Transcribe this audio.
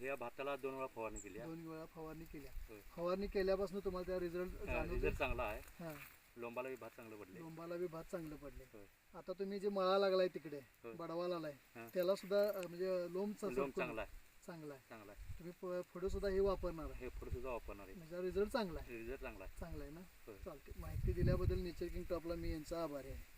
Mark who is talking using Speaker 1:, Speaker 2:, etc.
Speaker 1: ह्या भाताला 2 वेळा फवारणी केली आहे.
Speaker 2: 2 वेळा फवारणी केल्या.
Speaker 1: होय.
Speaker 2: फवारणी केल्यापासून तुम्हाला त्या रिझल्ट जाणवतो?
Speaker 1: रिझल्ट चांगला आहे.
Speaker 2: हां,
Speaker 1: लोंबाला बी भात चांगलं पडले.
Speaker 2: लोंबाला बी भात चांगलं पडले.
Speaker 1: होय.
Speaker 2: आता तुम्ही जे मळा लागलाय तिकडे
Speaker 1: होय.
Speaker 2: बडवाला आलाय
Speaker 1: हां.
Speaker 2: त्याला सुद्धा म्हणजे लोम
Speaker 1: चांगला आहे.
Speaker 2: चांगला आहे.
Speaker 1: चांगला आहे.
Speaker 2: तुम्ही पुढे सुद्धा हे वापरणार आहे
Speaker 1: हे पुढे सुद्धा वापरणार आहे.
Speaker 2: म्हणजे रिझल्ट चांगला आहे.
Speaker 1: रिझल्ट चांगला आहे.
Speaker 2: चांगला आहे ना.
Speaker 1: होय.
Speaker 2: चालते. माहिती दिल्याबद्दल नेचर किंग टॉपला मी यांचा आभारी आहे.